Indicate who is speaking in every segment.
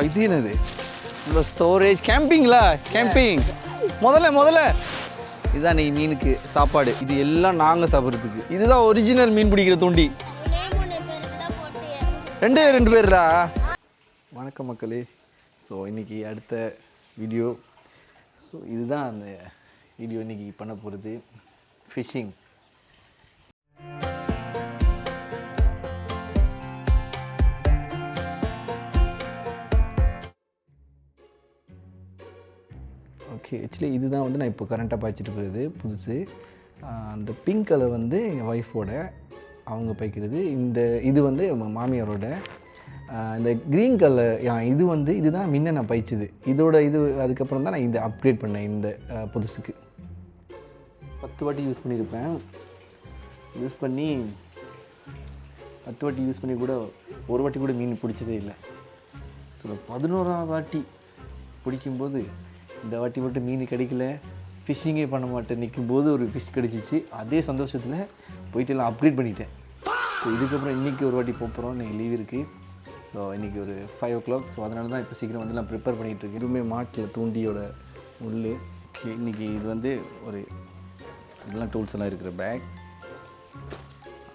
Speaker 1: இது என்னது இவ்வளோ ஸ்டோரேஜ் கேம்பிங்களா கேம்பிங் முதல்ல இதுதான் நீ மீனுக்கு சாப்பாடு. இது எல்லாம் நாங்கள் சாப்பிட்றதுக்கு. இதுதான் ஒரிஜினல் மீன் பிடிக்கிற தூண்டி. ரெண்டு பேர்டா. வணக்கம் மக்களே. ஸோ இன்றைக்கி அடுத்த வீடியோ. ஸோ இதுதான் அந்த வீடியோ இன்றைக்கி பண்ண போகிறது ஃபிஷ்ஷிங். ஓகே, ஆக்சுவலி இதுதான் வந்து நான் இப்போ கரண்ட்டாக பாய்ச்சிட்டு இருக்கிறது புதுசு. அந்த பிங்க் கலர் வந்து எங்கள் ஒய்ஃபோட, அவங்க பாய்க்கிறது. இது வந்து மாமியாரோட. இந்த க்ரீன் கலர் இது வந்து இதுதான் முன்ன நான் பாய்ச்சது. இது அதுக்கப்புறம் தான் நான் இந்த அப்கிரேட் பண்ணேன் இந்த புதுசுக்கு. 10 வாட்டி யூஸ் பண்ணியிருப்பேன். யூஸ் பண்ணி கூட ஒரு வாட்டி கூட மீன் பிடிச்சதே இல்லை. ஸோ 11ஆவது வாட்டி பிடிக்கும்போது இந்த வாட்டி மட்டும் மீன் கிடைக்கல, ஃபிஷ்ஷிங்கே பண்ண மாட்டேன் நிற்கும்போது ஒரு ஃபிஷ் கிடச்சிச்சு. அதே சந்தோஷத்தில் போயிட்டு எல்லாம் அப்கிரேட் பண்ணிட்டேன். ஸோ இதுக்கப்புறம் இன்றைக்கி ஒரு வாட்டி போகிறோம். இன்றைக்கி லீவ் இருக்குது. ஸோ இன்றைக்கி ஒரு 5 o'clock. ஸோ அதனால தான் இப்போ சீக்கிரம் வந்து நான் ப்ரிப்பேர் பண்ணிகிட்ருக்கேன். எதுவுமே மாட்டில் தூண்டியோட முள். ஓகே, இன்றைக்கி இது வந்து ஒரு இதெல்லாம் டூல்ஸ் எல்லாம் இருக்கிற பேக்.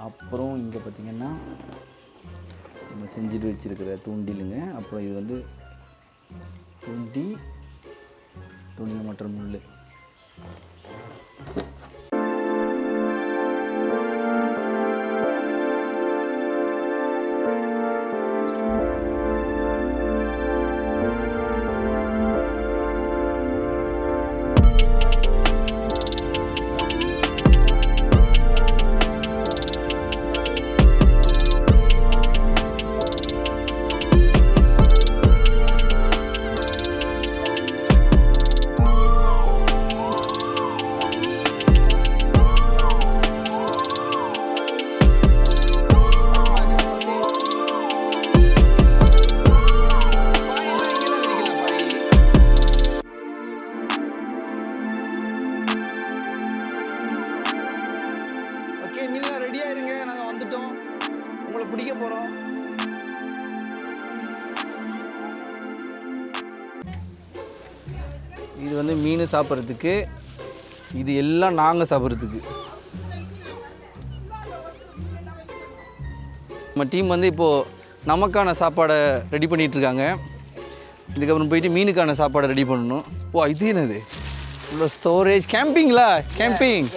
Speaker 1: அப்புறம் இங்கே பார்த்திங்கன்னா நம்ம செஞ்சுட்டு வச்சுருக்கிற தூண்டிலுங்க. அப்புறம் இது வந்து தூண்டில் மற்ற முள். மீன்லாம் ரெடியாக இருங்க, நாங்கள் வந்துட்டோம், உங்களை பிடிக்க போகிறோம். இது வந்து மீன் சாப்பிட்றதுக்கு, இது எல்லாம் நாங்கள் சாப்பிட்றதுக்கு. நம்ம டீம் வந்து இப்போது நமக்கான சாப்பாடை ரெடி பண்ணிகிட்ருக்காங்க. இதுக்கப்புறம் போயிட்டு மீனுக்கான சாப்பாடை ரெடி பண்ணணும். ஓ, இது என்னது இவ்வளோ ஸ்டோரேஜ் கேம்பிங்களா கேம்பிங்.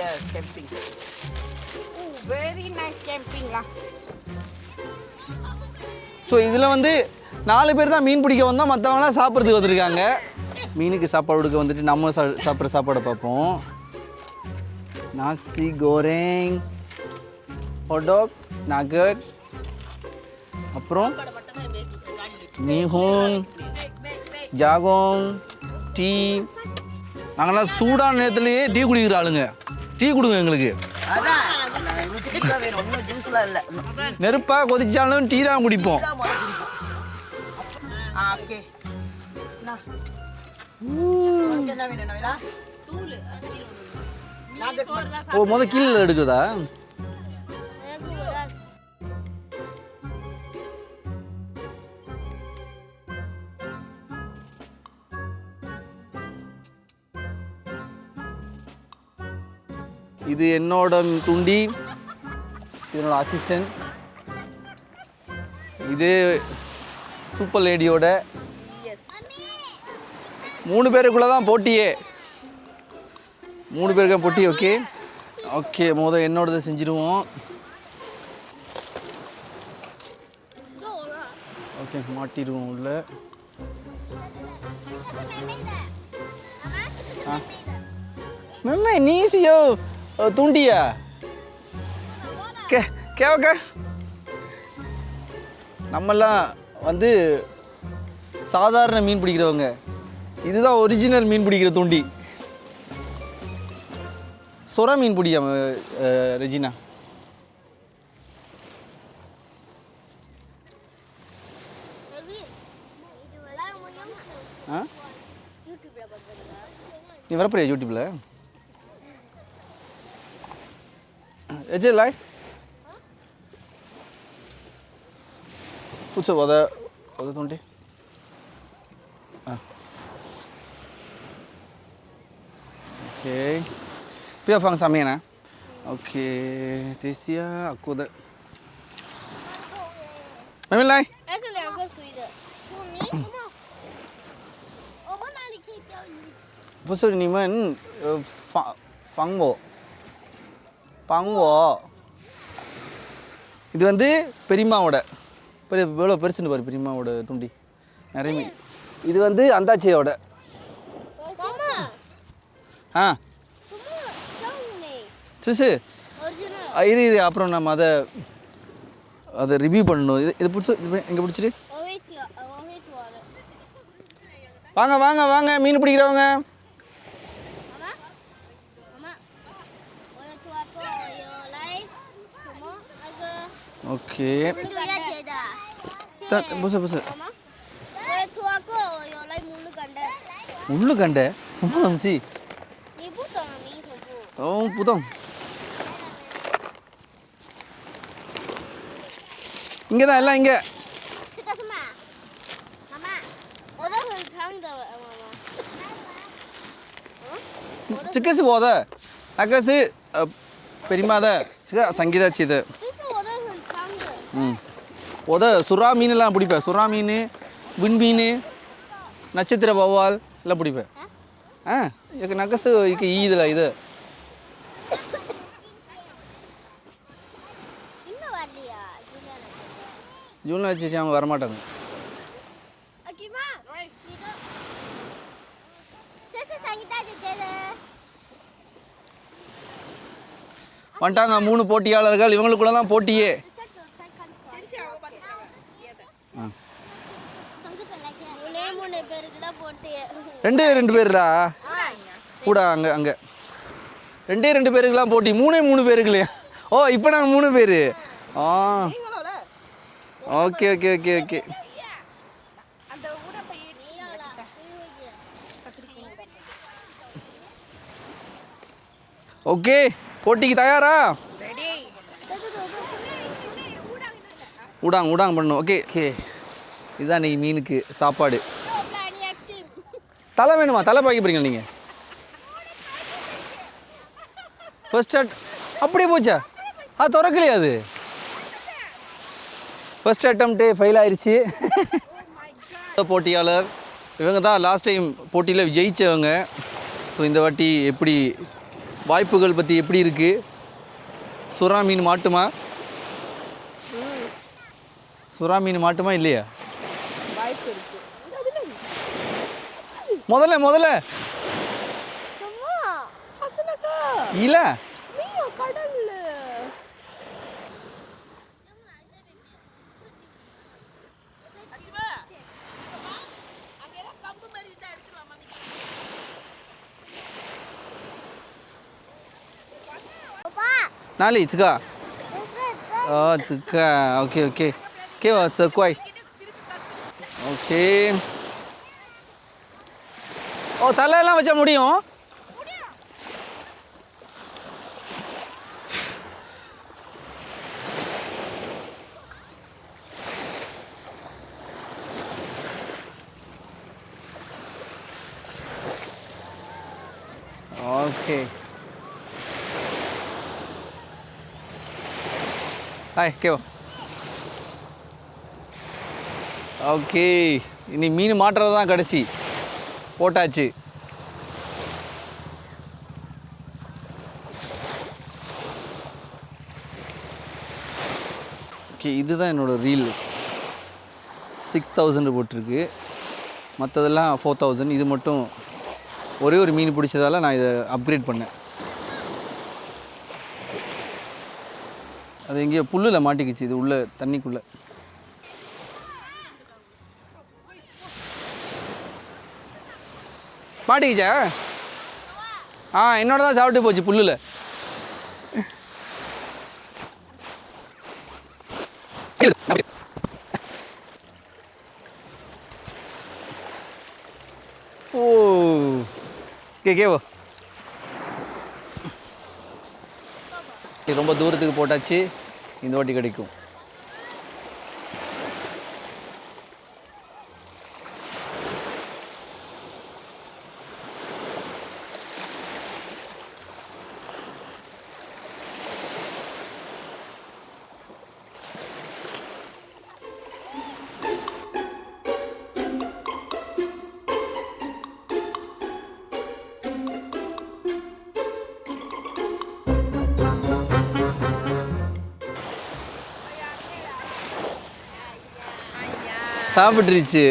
Speaker 1: ஸோ இதில் வந்து 4 பேர் தான் மீன் பிடிக்க வந்தோம், மற்றவங்களாம் சாப்பிட்றதுக்கு வந்திருக்காங்க. மீனுக்கு சாப்பாடு கொடுக்க வந்துட்டு நம்ம சாப்பிட்ற சாப்பாடை பார்ப்போம். நாசி கோரேங், ஹாட் நகட், அப்புறம் மீஹூன், ஜாகோங், டீ. நாங்கள்லாம் சூடான நேரத்துலேயே டீ குடிக்கிற ஆளுங்க. டீ கொடுங்க எங்களுக்கு. நெருப்பாக கொதிச்சாலும் டீ தான் குடிப்போம். ஓ, கீழே எடுக்குதா? இது என்னோட துண்டி, என்னோட அசிஸ்டன்ட். இது சூப்பர் லேடியோட. 3 பேருக்குள்ளே தான் போட்டியே. 3 பேருக்கு போட்டி. ஓகே ஓகே, என்னோடதை செஞ்சுருவோம். ஓகே, மாட்டிடுவோம் உள்ள. நீசியோ தூண்டியா கேவக்க. நம்மெல்லாம் வந்து சாதாரண மீன் பிடிக்கிறவங்க. இதுதான் ஒரிஜினல் மீன் பிடிக்கிற தூண்டி. சொர மீன் பிடிக்காம ரெஜினா. நீ வரப்போறியா யூடியூப்ல? எஜே லாய் पूछो वादा वादा तुंडे
Speaker 2: OK， 不要放上面啊。OK， 等一下，我的。妹妹来。
Speaker 3: 那个2个谁的？是你。我们哪里可以钓鱼？
Speaker 2: 不是你们防我。இது வந்து பெரியம்மாவோட எவ்வளோ பெருசுன்னு பாரு பெரியம்மாவோட துண்டி நிறைய மீன். இது வந்து அந்தாச்சியோட. ஆ சிசு இரு அப்புறம் நம்ம அதை ரிவ்யூ பண்ணணும். இது பிடிச்சி எங்கே பிடிச்சிட்டு வாங்க வாங்க வாங்க மீன் பிடிக்கிறவங்க. OK， 不是，முள்ளு கண்டை什么东西？
Speaker 3: 你不懂民族不？
Speaker 2: 哦，不懂。இங்கே தான் எல்லாம் இங்கே.
Speaker 3: 这个是嘛？妈妈，我的很长的，妈妈。
Speaker 2: 这个是我的，那个是பெரியம்மா的，这个சங்கீதா செய்த.
Speaker 3: 这是我的很长的。
Speaker 2: 我的சுறா மீன்லாம் பிடிப்பேன். சுறா மீன், விண்மீன், நட்சத்திர வௌவால் எல்லாம் பிடிப்பேன். நகசு ஈதில் இது.
Speaker 3: இன்னும் வரலையா?
Speaker 2: ஜூனில் வச்சு அவங்க வரமாட்டாங்க. வந்துட்டாங்க 3 போட்டியாளர்கள். இவங்களுக்குள்ள தான் போட்டியே. ரெண்டு பேருடா கூட அங்கே 2 பேருக்குலாம் போட்டி. 3 பேருக்குலையா? ஓ இப்போ நாங்கள் 3 பேர். ஓகே. ஓகே போட்டிக்கு தயாரா? ஊடாங்க பண்ணணும். ஓகே இதுதான் இன்னைக்கு மீனுக்கு சாப்பாடு. தலை வேணுமா? தலை பாய்க்க போறீங்க நீங்கள்? ஃபர்ஸ்ட் அப்படியே போச்சா? அது திறக்கலையா? அது ஃபர்ஸ்ட் அட்டம்ப்டே ஃபெயில் ஆயிடுச்சு. போட்டியாளர் இவங்க தான் லாஸ்ட் டைம் போட்டியில் ஜெயித்தவங்க. ஸோ இந்த வாட்டி எப்படி வாய்ப்புகள் பற்றி எப்படி இருக்குது? சுறா மீன் மாட்டுமா? சுறா மீன் மாட்டுமா இல்லையா? முதல்ல இல்ல哪里？这个？哦，这个 OK， 给我这怪。OK。ஓ தலையெல்லாம் வச்சா முடியும்? ஓகே. ஹாய் கேவோ. ஓகே இனி மீன் மாட்டுறது தான் கடைசி. போட்டாச்சு. ஓகே இதுதான் என்னோடய ரீல். 6000 போட்டிருக்கு. மற்றதெல்லாம் 4000. இது மட்டும் ஒரே ஒரு மீன் பிடிச்சதால நான் இதை அப்கிரேட் பண்ணேன். அது எங்கேயோ புல்லில் மாட்டிக்கிச்சு. இது உள்ள தண்ணிக்குள்ளே. மாட்டிக்கிச்சா? என்னோட தான் சாப்பிட்டு போச்சு புல்லில். ஓ கேவோ. ரொம்ப தூரத்துக்கு போட்டாச்சு. இந்த வாட்டி கிடைக்கும். சாப்பிட்ருச்சு